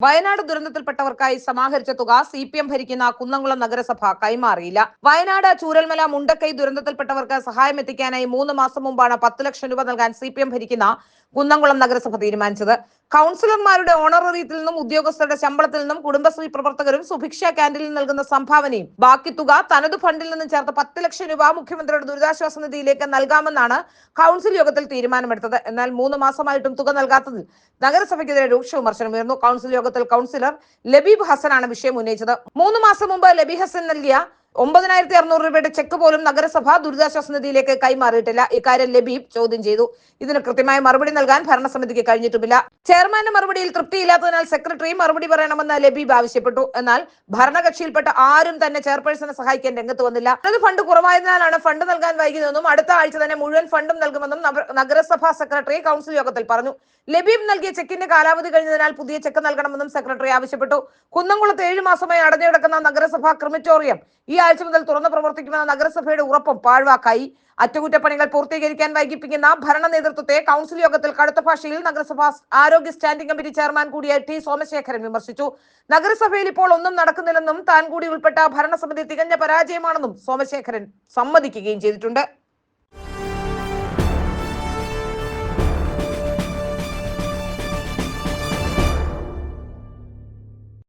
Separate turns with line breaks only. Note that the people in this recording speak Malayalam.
വയനാട് ദുരന്തത്തിൽപ്പെട്ടവർക്കായി സമാഹരിച്ച തുക CPM ഭരിക്കുന്ന കുന്നംകുളം നഗരസഭ കൈമാറിയില്ല. വയനാട് ചൂരൽമല മുണ്ടക്കൈ ദുരന്തത്തിൽപ്പെട്ടവർക്ക് സഹായം എത്തിക്കാനായി 3 മാസം മുമ്പാണ് 10 ലക്ഷം രൂപ നൽകാൻ CPM ഭരിക്കുന്ന കുന്നംകുളം നഗരസഭ തീരുമാനിച്ചത്. കൗൺസിലർമാരുടെ ഓണറേറിയത്തിൽ നിന്നും ഉദ്യോഗസ്ഥരുടെ ശമ്പളത്തിൽ നിന്നും കുടുംബശ്രീ പ്രവർത്തകരും സുഭിക്ഷ ക്യാൻറ്റീനിൽ നൽകുന്ന സംഭാവനയും ബാക്കി തുക തനത് ഫണ്ടിൽ നിന്നും ചേർത്ത് 10 ലക്ഷം രൂപ മുഖ്യമന്ത്രിയുടെ ദുരിതാശ്വാസ നിധിയിലേക്ക് നൽകാമെന്നാണ് കൗൺസിൽ യോഗത്തിൽ തീരുമാനമെടുത്തത്. എന്നാൽ 3 മാസമായിട്ടും തുക നൽകാത്തതിൽ നഗരസഭയ്ക്കെതിരെ രൂക്ഷ വിമർശനമുയർന്നു. കൗൺസിൽ യോഗത്തിൽ കൗൺസിലർ ലബീബ് ഹസനാണ് വിഷയം ഉന്നയിച്ചത്. 3 മാസം മുമ്പ് ലബീബ് ഹസൻ നൽകിയ 9600 രൂപയുടെ ചെക്ക് പോലും നഗരസഭ ദുരിതാശ്വാസ നിധിയിലേക്ക് കൈമാറിയിട്ടില്ല. ഇക്കാര്യം ലബീബ് ചോദ്യം ചെയ്തു. ഇതിന് കൃത്യമായ മറുപടി നൽകാൻ ഭരണസമിതിക്ക് കഴിഞ്ഞിട്ടുമില്ല. ചെയർമാന്റെ മറുപടിയിൽ തൃപ്തിയില്ലാത്തതിനാൽ സെക്രട്ടറി മറുപടി പറയണമെന്ന് ലബീബ് ആവശ്യപ്പെട്ടു. എന്നാൽ ഭരണകക്ഷിയിൽപ്പെട്ട ആരും തന്നെ ചെയർപേഴ്സണെ സഹായിക്കാൻ രംഗത്ത് വന്നില്ല. അത് ഫണ്ട് കുറവായതിനാലാണ് ഫണ്ട് നൽകാൻ വൈകിയതെന്നും അടുത്ത ആഴ്ച തന്നെ മുഴുവൻ ഫണ്ടും നൽകുമെന്നും നഗരസഭാ സെക്രട്ടറി കൗൺസിൽ യോഗത്തിൽ പറഞ്ഞു. ലബീബ് നൽകിയ ചെക്കിന്റെ കാലാവധി കഴിഞ്ഞതിനാൽ പുതിയ ചെക്ക് നൽകണമെന്നും സെക്രട്ടറി ആവശ്യപ്പെട്ടു. കുന്നംകുളത്ത് 7 മാസമായി അടഞ്ഞുകിടക്കുന്ന നഗരസഭാ ക്രിമിറ്റോറിയം ഈ ആഴ്ച മുതൽ തുറന്ന് പ്രവർത്തിക്കുമെന്ന നഗരസഭയുടെ ഉറപ്പും പാഴ്വാക്കായി. അറ്റകുറ്റപ്പണികൾ പൂർത്തീകരിക്കാൻ വൈകിപ്പിക്കുന്ന ഭരണ നേതൃത്വത്തെ കൗൺസിൽ യോഗത്തിൽ കടുത്ത ഭാഷയിൽ നഗരസഭാ ആരോഗ്യ സ്റ്റാൻഡിംഗ് കമ്മിറ്റി ചെയർമാൻ കൂടിയ T സോമശേഖരൻ വിമർശിച്ചു. നഗരസഭയിൽ ഇപ്പോൾ ഒന്നും നടക്കുന്നില്ലെന്നും താൻ കൂടി ഉൾപ്പെട്ട ഭരണസമിതി തികഞ്ഞ പരാജയമാണെന്നും സോമശേഖരൻ സമ്മതിക്കുകയും ചെയ്തിട്ടുണ്ട്.